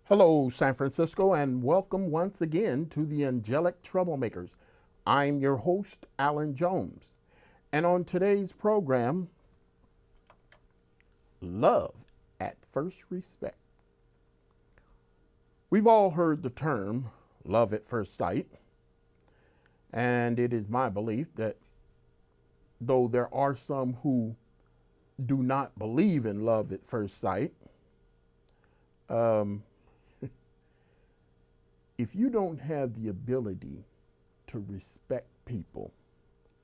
Hello, San Francisco, and welcome once again to the Angelic Troublemakers. I'm your host, Alan Jones. And on today's program, love at first respect. We've all heard the term love at first sight, and it is my belief that though there are some who do not believe in love at first sight, um, if you don't have the ability to respect people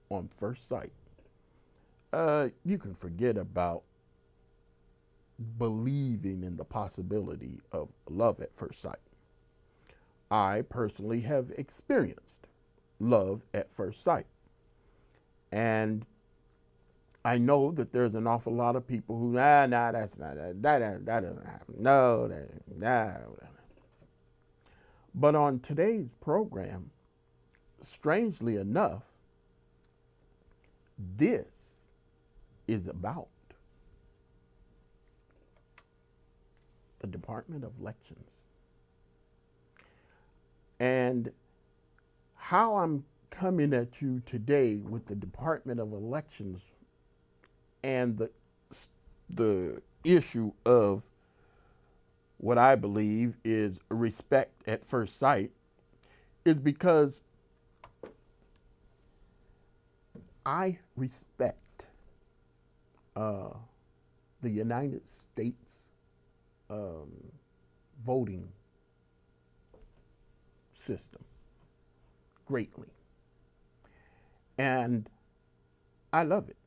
on first sight, you can forget about believing in the possibility of love at first sight. I personally have experienced love at first sight. And I know that there's an awful lot of people who, that's not, that doesn't happen. No, nah. But on today's program, strangely enough, this is about the Department of Elections. And how I'm coming at you today with the Department of Elections and the issue of what I believe is respect at first sight is because I respect the United States voting system greatly. And I love it.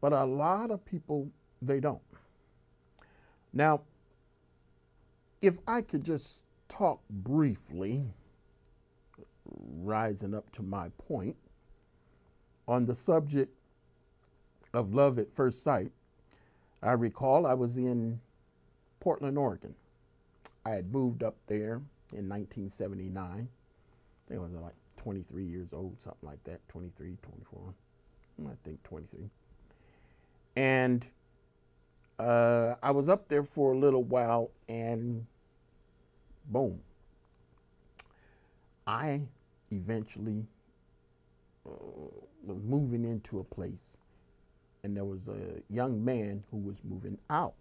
But a lot of people, they don't. Now, if I could just talk briefly, rising up to my point, on the subject of love at first sight, I recall I was in Portland, Oregon. I had moved up there in 1979. I think I was like 23 years old, something like that, 23, 24, I think 23. And I was up there for a little while, and boom, I eventually was moving into a place, and there was a young man who was moving out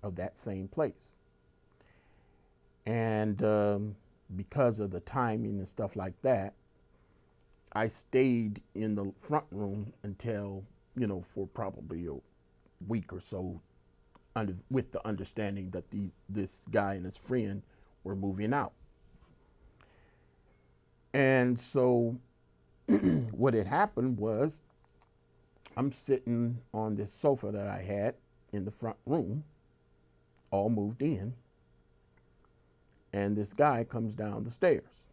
of that same place. And because of the timing and stuff like that, I stayed in the front room until, for probably a week or so, with the understanding that this guy and his friend were moving out. And so what had happened was I'm sitting on this sofa that I had in the front room, all moved in, and this guy comes down the stairs.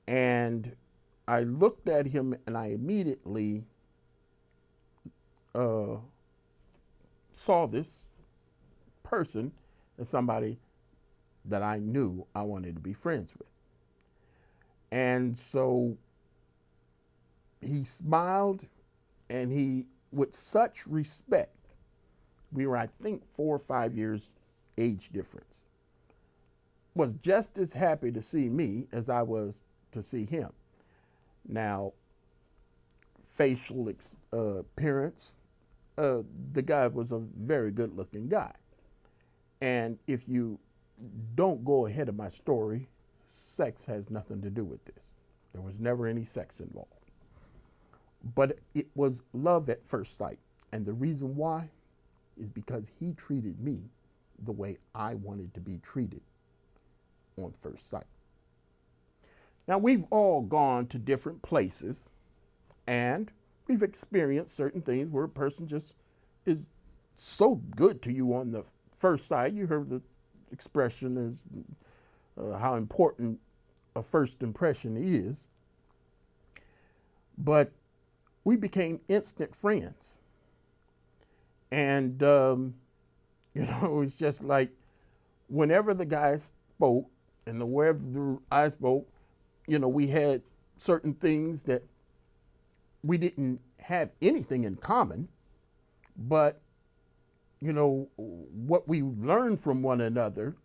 And I looked at him, and I immediately saw this person as somebody that I knew I wanted to be friends with. And so he smiled, and he, with such respect, we were, I think, 4 or 5 years age difference, was just as happy to see me as I was to see him. Now, facial appearance, the guy was a very good looking guy. And if you don't go ahead of my story, sex has nothing to do with this. There was never any sex involved. But it was love at first sight. And the reason why is because he treated me the way I wanted to be treated on first sight. Now, we've all gone to different places, and we've experienced certain things where a person just is so good to you on the first sight. You heard the expression, how important a first impression is. But we became instant friends. And, it was just like whenever the guy spoke and wherever I spoke, we had certain things that we didn't have anything in common, but what we learned from one another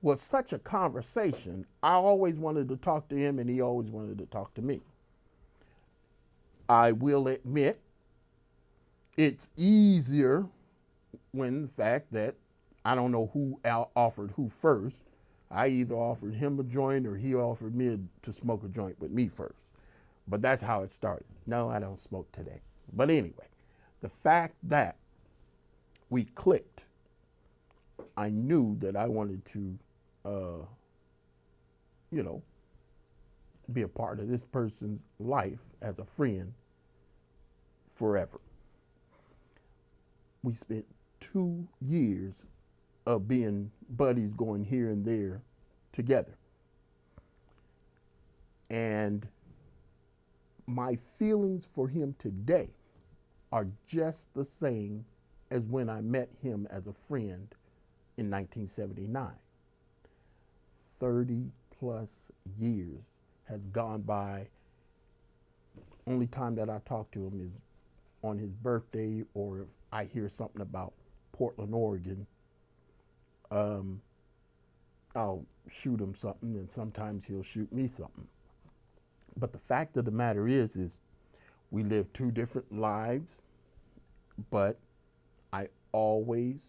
was such a conversation. I always wanted to talk to him, and he always wanted to talk to me. I will admit it's easier when the fact that I don't know who offered who first. I either offered him a joint or he offered me to smoke a joint with me first. But that's how it started. No, I don't smoke today. But anyway, the fact that we clicked, I knew that I wanted to, be a part of this person's life as a friend forever. We spent 2 years of being buddies, going here and there together. And my feelings for him today are just the same as when I met him as a friend in 1979. 30 plus years has gone by. Only time that I talk to him is on his birthday, or if I hear something about Portland, Oregon, I'll shoot him something, and sometimes he'll shoot me something. But the fact of the matter is we live 2 different lives, but I always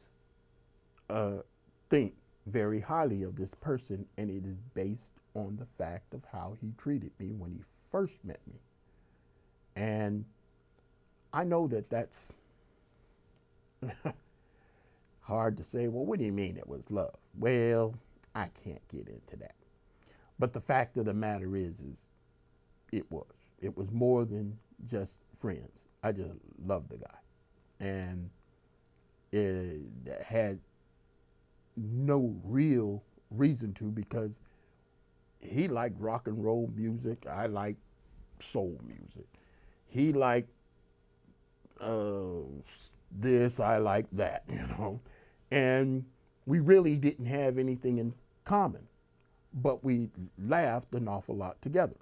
think very highly of this person, and it is based on the fact of how he treated me when he first met me. And I know that that's hard to say. Well, what do you mean it was love? Well, I can't get into that. But the fact of the matter is it was more than just friends. I just loved the guy. And it had no real reason to, because he liked rock and roll music. I liked soul music. He liked this, I like that, And we really didn't have anything in common, but we laughed an awful lot together.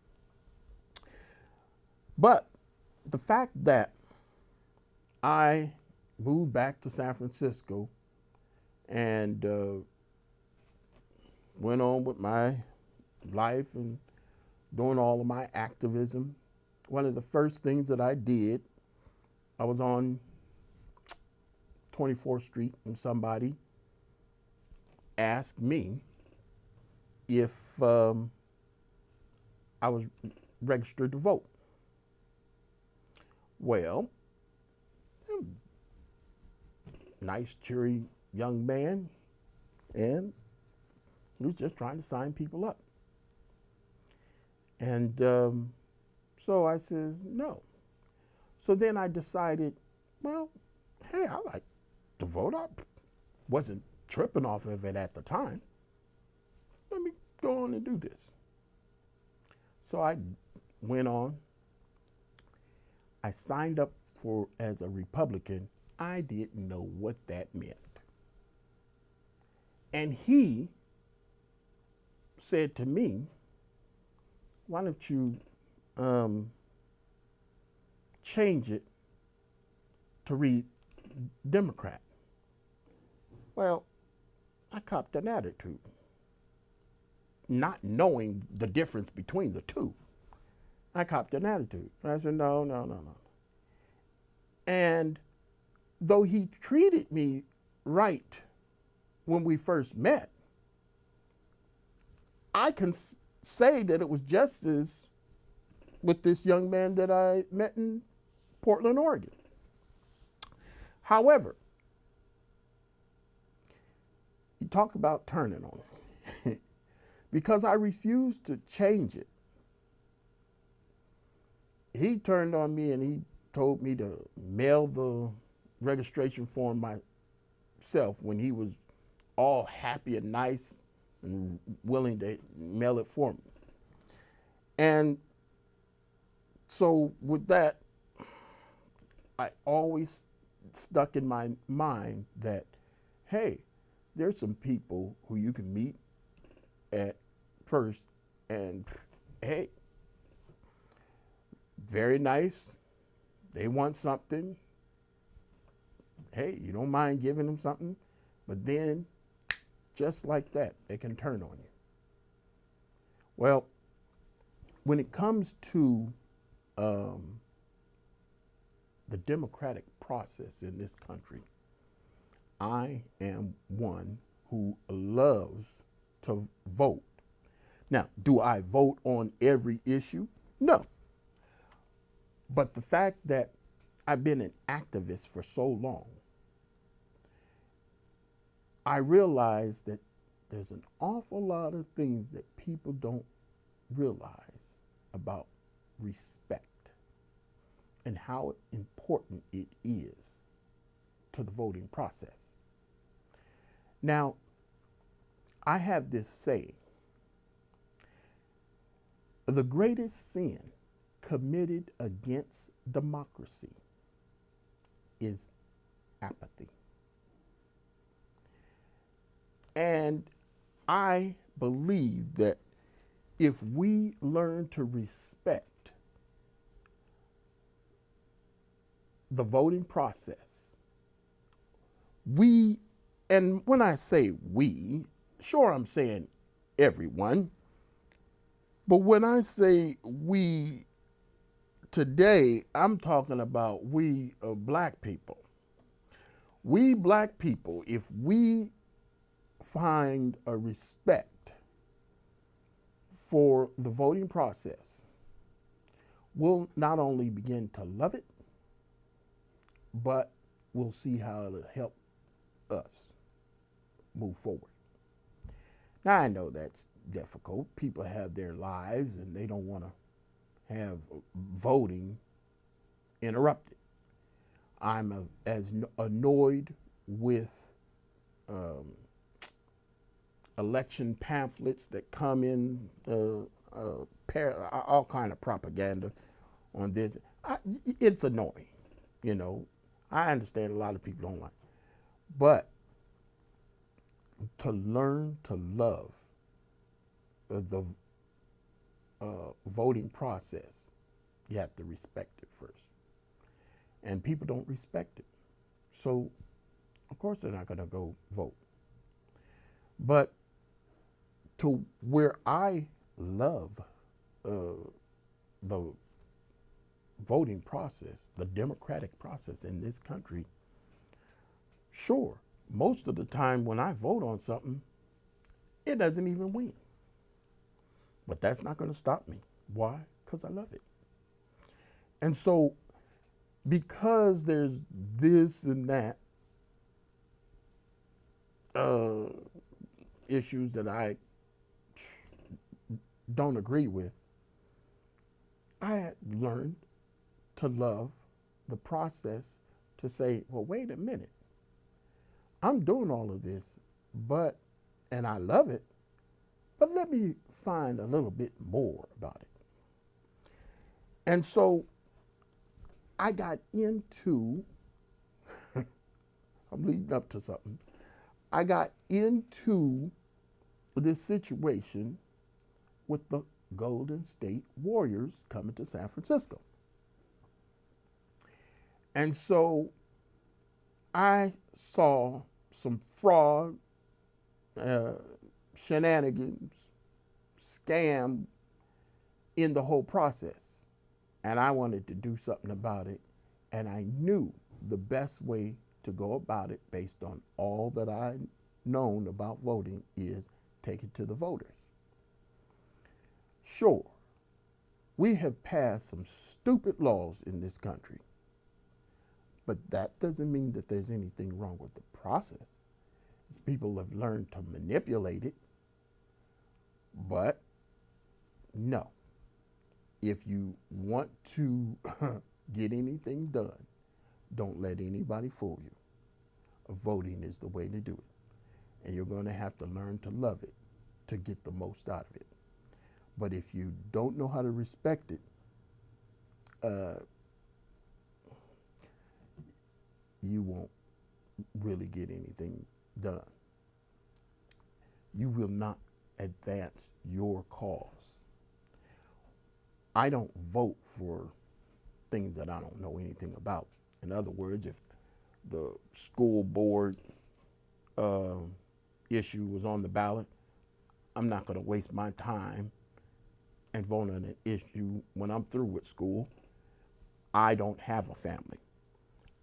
But the fact that I moved back to San Francisco and went on with my life and doing all of my activism, one of the first things that I did, I was on 24th Street and somebody asked me if I was registered to vote. Well, nice, cheery young man, and he was just trying to sign people up. And so I says, no. So then I decided, well, hey, I like to vote. I wasn't tripping off of it at the time. Let me go on and do this. So I went on. I signed up as a Republican. I didn't know what that meant. And he said to me, why don't you change it to read Democrat? Well, I copped an attitude, not knowing the difference between the two. I copped an attitude. I said, no. And though he treated me right when we first met, I can say that it was just as with this young man that I met in Portland, Oregon. However, you talk about turning on it. Because I refused to change it, he turned on me and he told me to mail the registration form myself when he was all happy and nice and willing to mail it for me. And so with that, I always stuck in my mind that, hey, there's some people who you can meet at first and, hey, very nice, they want something, hey, you don't mind giving them something, but then just like that, they can turn on you. Well, when it comes to um, the democratic process in this country, I am one who loves to vote. Now, do I vote on every issue? No. But the fact that I've been an activist for so long, I realize that there's an awful lot of things that people don't realize about respect and how important it is to the voting process. Now, I have this saying: the greatest sin committed against democracy is apathy. And I believe that if we learn to respect the voting process, and when I say we, sure, I'm saying everyone, but when I say we today, I'm talking about we black people. We black people, if we find a respect for the voting process, we'll not only begin to love it, but we'll see how it'll help us move forward. Now, I know that's difficult. People have their lives and they don't want to have voting interrupted. I'm as annoyed with election pamphlets that come in, all kind of propaganda on this. It's annoying, you know. I understand a lot of people don't like it. But to learn to love the voting process, you have to respect it first. And people don't respect it. So, of course, they're not going to go vote. But to where I love the voting process, the democratic process in this country, sure, most of the time when I vote on something, it doesn't even win. But that's not going to stop me. Why? Because I love it. And so, because there's this and that issues that I don't agree with, I learned to love the process, to say, well, wait a minute. I'm doing all of this, and I love it, but let me find a little bit more about it. And so I got into, I'm leading up to something, I got into this situation with the Golden State Warriors coming to San Francisco. And so I saw some fraud, shenanigans, scam in the whole process. And I wanted to do something about it. And I knew the best way to go about it, based on all that I known about voting, is take it to the voters. Sure, we have passed some stupid laws in this country, but that doesn't mean that there's anything wrong with the process. It's people have learned to manipulate it. But no, if you want to get anything done, don't let anybody fool you. Voting is the way to do it. And you're going to have to learn to love it to get the most out of it. But if you don't know how to respect it, you won't really get anything done. You will not advance your cause. I don't vote for things that I don't know anything about. In other words, if the school board uh, issue was on the ballot, I'm not going to waste my time and vote on an issue when I'm through with school. I don't have a family.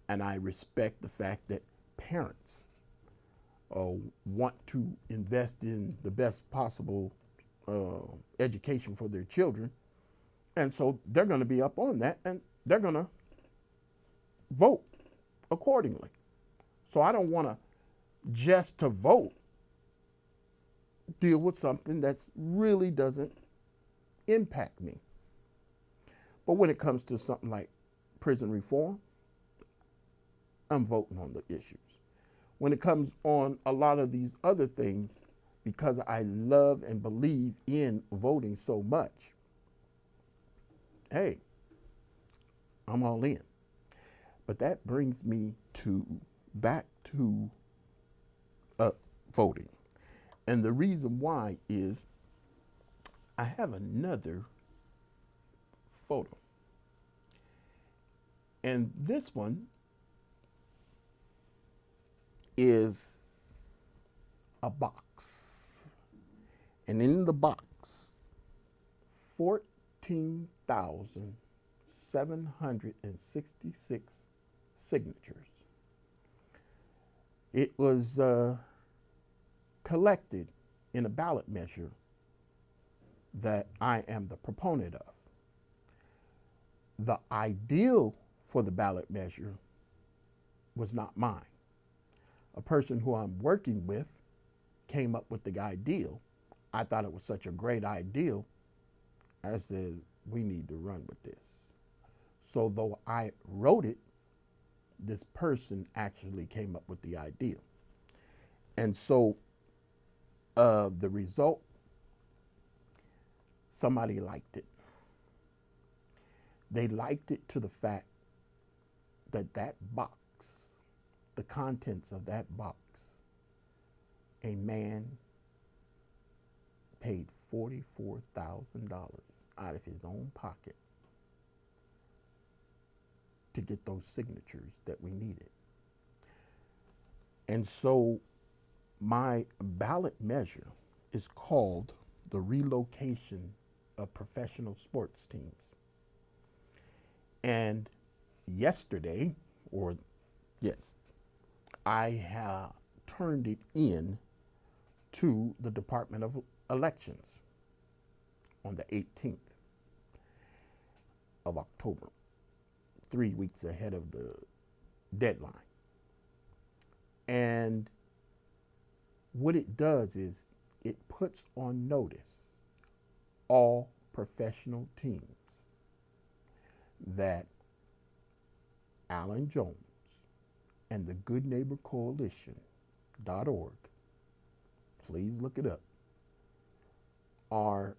And I respect the fact that parents want to invest in the best possible education for their children. And so they're going to be up on that and they're going to vote accordingly. So I don't want to just to vote deal with something that really doesn't impact me. But when it comes to something like prison reform, I'm voting on the issues. When it comes on a lot of these other things, because I love and believe in voting so much, hey, I'm all in. But that brings me back to voting. And the reason why is I have another photo. And this one is a box. And in the box, 14,766 signatures. It was collected in a ballot measure that I am the proponent of. The ideal for the ballot measure was not mine. A person who I'm working with came up with the ideal. I thought it was such a great ideal. I said, we need to run with this. So though I wrote it, this person actually came up with the ideal. And so the result, somebody liked it. They liked it to the fact that that box, the contents of that box, a man paid $44,000 out of his own pocket to get those signatures that we needed. And so my ballot measure is called the relocation of professional sports teams. And yesterday, or yes, I have turned it in to the Department of Elections on the 18th of October, 3 weeks ahead of the deadline. And what it does is it puts on notice all professional teams that Alan Jones and the Good Neighbor Coalition.org, please look it up, are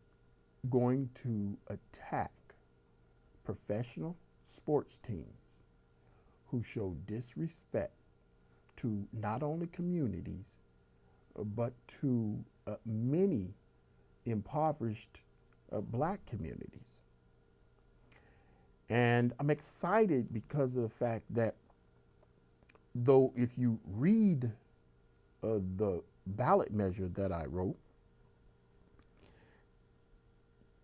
going to attack professional sports teams who show disrespect to not only communities, but to many impoverished black communities. And I'm excited because of the fact that though if you read the ballot measure that I wrote,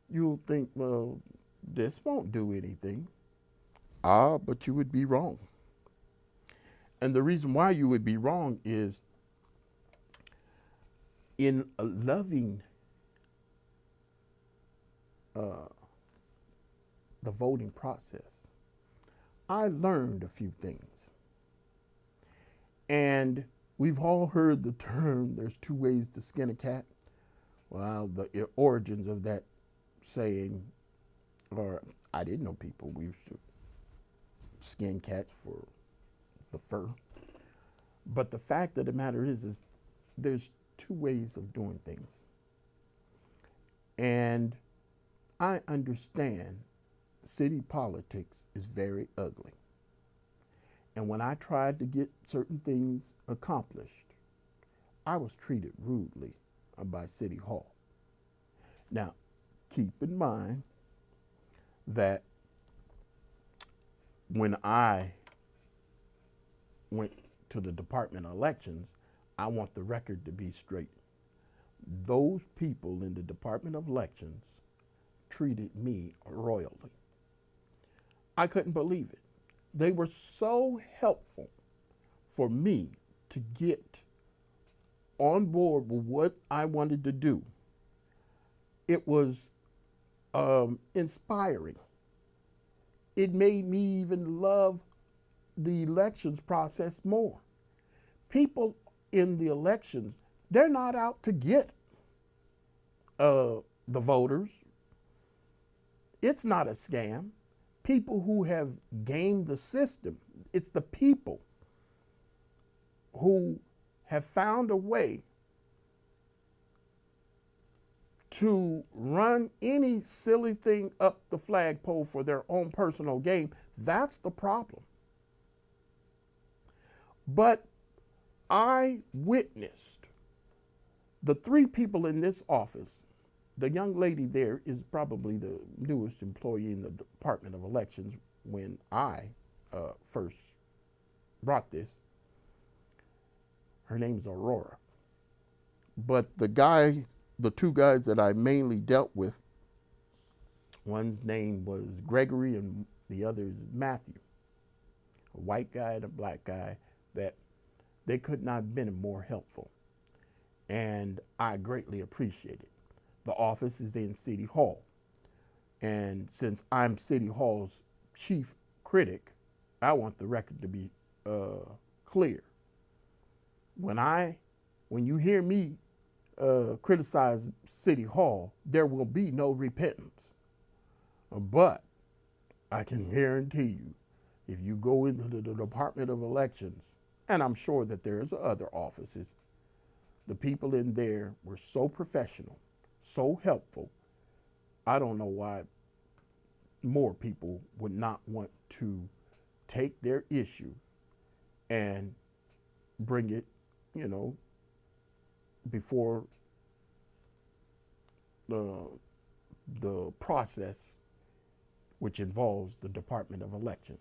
you'll think, well, this won't do anything. But you would be wrong. And the reason why you would be wrong is in loving the voting process, I learned a few things. And we've all heard the term, there's two ways to skin a cat. Well, the origins of that saying, or I didn't know people, we used to skin cats for the fur. But the fact of the matter is there's two ways of doing things. And I understand city politics is very ugly. And when I tried to get certain things accomplished, I was treated rudely by City Hall. Now, keep in mind that when I went to the Department of Elections, I want the record to be straight. Those people in the Department of Elections treated me royally. I couldn't believe it. They were so helpful for me to get on board with what I wanted to do. It was inspiring. It made me even love the elections process more. People in the elections, they're not out to get the voters. It's not a scam. People who have gamed the system, it's the people who have found a way to run any silly thing up the flagpole for their own personal gain. That's the problem. But I witnessed the three people in this office. The young lady there is probably the newest employee in the Department of Elections when I first brought this. Her name is Aurora. But the two guys that I mainly dealt with, one's name was Gregory and the other is Matthew. A white guy and a black guy, that they could not have been more helpful. And I greatly appreciate it. The office is in City Hall. And since I'm City Hall's chief critic, I want the record to be clear. When you hear me criticize City Hall, there will be no repentance. But I can guarantee you, if you go into the Department of Elections, and I'm sure that there's other offices, the people in there were so professional, so helpful. I don't know why more people would not want to take their issue and bring it, before the process which involves the Department of Elections.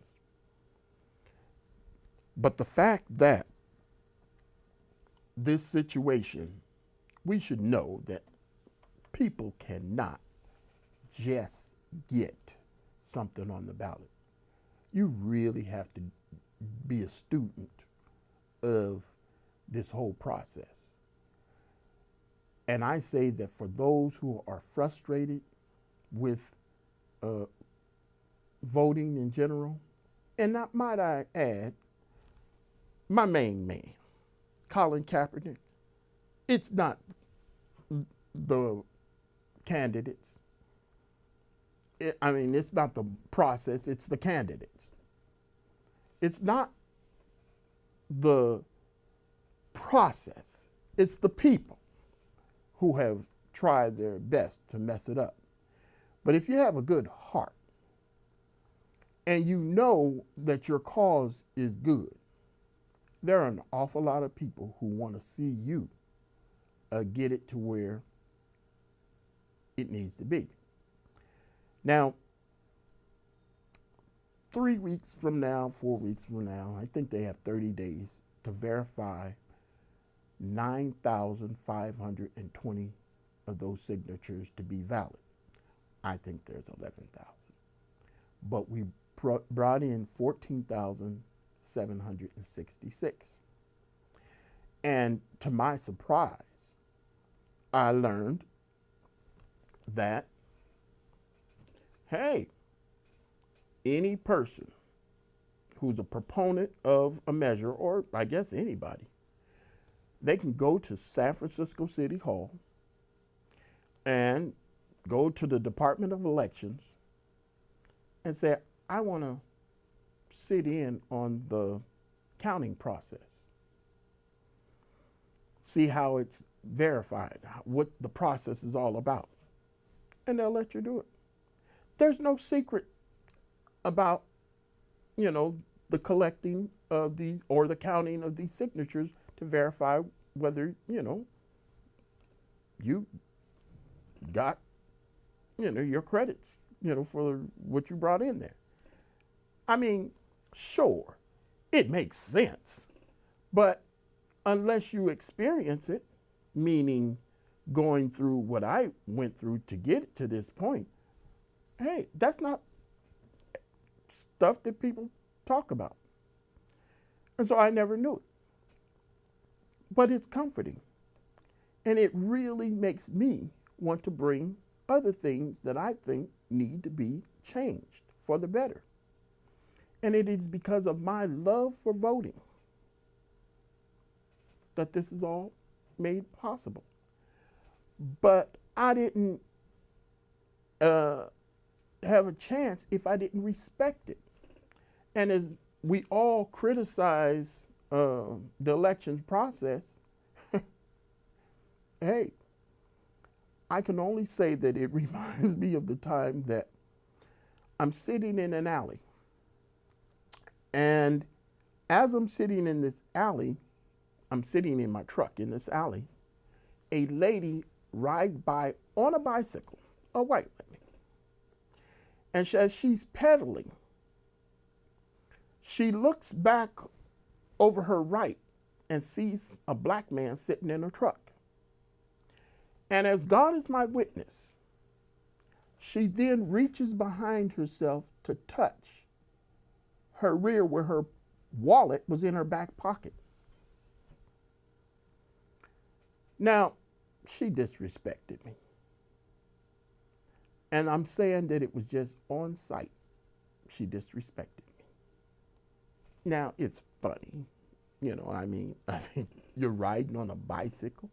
But the fact that this situation, we should know that people cannot just get something on the ballot. You really have to be a student of this whole process. And I say that for those who are frustrated with voting in general, and not, might I add, my main man, Colin Kaepernick, it's not the candidates. It's not the process, it's the candidates. It's not the process, it's the people who have tried their best to mess it up. But if you have a good heart and you know that your cause is good, there are an awful lot of people who want to see you get it to where it needs to be. Now, 3 weeks from now, 4 weeks from now, I think they have 30 days to verify 9,520 of those signatures to be valid. I think there's 11,000. But we brought in 14,766. And to my surprise, I learned that, hey, any person who's a proponent of a measure, or I guess anybody, they can go to San Francisco City Hall and go to the Department of Elections and say, I want to sit in on the counting process. See how it's verified, what the process is all about. And they'll let you do it. There's no secret about, the collecting of the, or the counting of these signatures to verify whether, you got, your credits, for what you brought in there. Sure, It makes sense. But unless you experience it, meaning going through what I went through to get to this point, hey, that's not stuff that people talk about. And so I never knew it. But it's comforting. And it really makes me want to bring other things that I think need to be changed for the better. And it is because of my love for voting that this is all made possible. But I didn't have a chance if I didn't respect it. And as we all criticize the elections process, hey, I can only say that it reminds me of the time that I'm sitting in an alley. And as I'm sitting in this alley, I'm sitting in my truck in this alley, a lady rides by on a bicycle, a white lady. And as she's pedaling, she looks back over her right and sees a black man sitting in her truck. And as God is my witness, she then reaches behind herself to touch her rear where her wallet was in her back pocket. Now, she disrespected me. And I'm saying that it was just on sight. She disrespected me. Now, it's funny. You know, I mean, you're riding on a bicycle.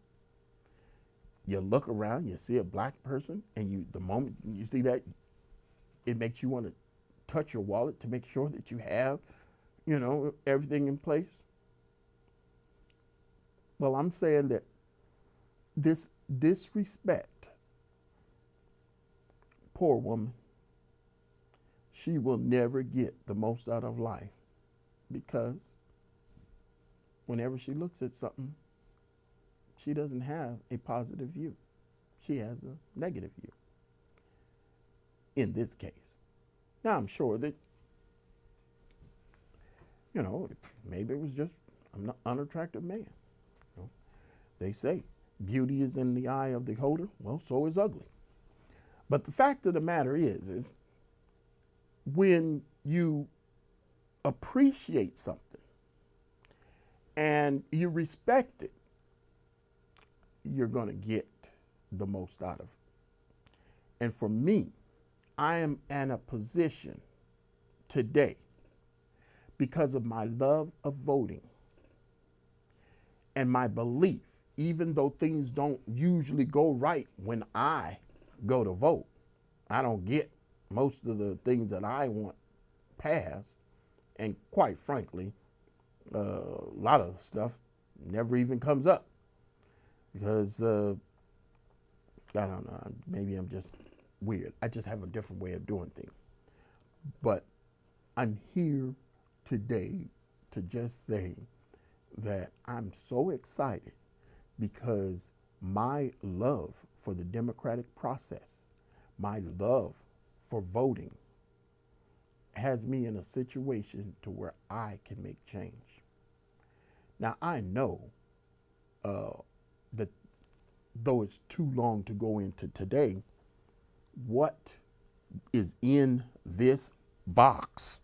You look around, you see a black person, and the moment you see that, it makes you want to touch your wallet to make sure that you have, everything in place. Well, I'm saying that this disrespect, poor woman, she will never get the most out of life, because whenever she looks at something, she doesn't have a positive view. She has a negative view in this case. Now, I'm sure that, maybe it was just an unattractive man. They say beauty is in the eye of the beholder. Well, so is ugly. But the fact of the matter is when you appreciate something and you respect it, you're going to get the most out of it. And for me, I am in a position today because of my love of voting and my belief, even though things don't usually go right when I go to vote. I don't get most of the things that I want passed. And quite frankly, a lot of stuff never even comes up. Because, I don't know, maybe I'm just weird. I just have a different way of doing things. But I'm here today to just say that I'm so excited because my love for the democratic process, my love for voting, has me in a situation to where I can make change. Now, I know that though it's too long to go into today, what is in this box,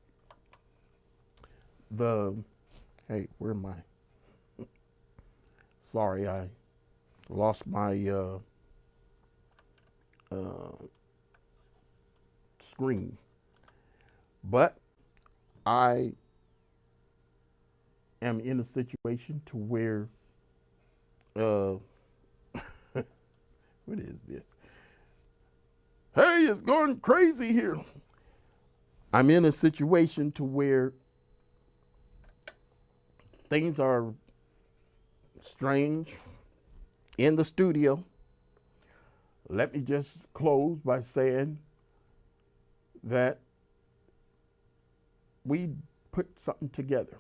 hey, where am I? Sorry, I lost my screen. But I am in a situation to where, what is this? Hey, it's going crazy here. I'm in a situation to where things are strange in the studio. Let me just close by saying that we put something together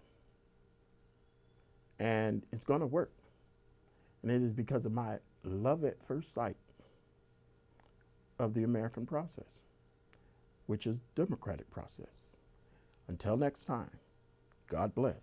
and it's going to work. And it is because of my love at first sight of the American process, which is democratic process. Until next time, God bless.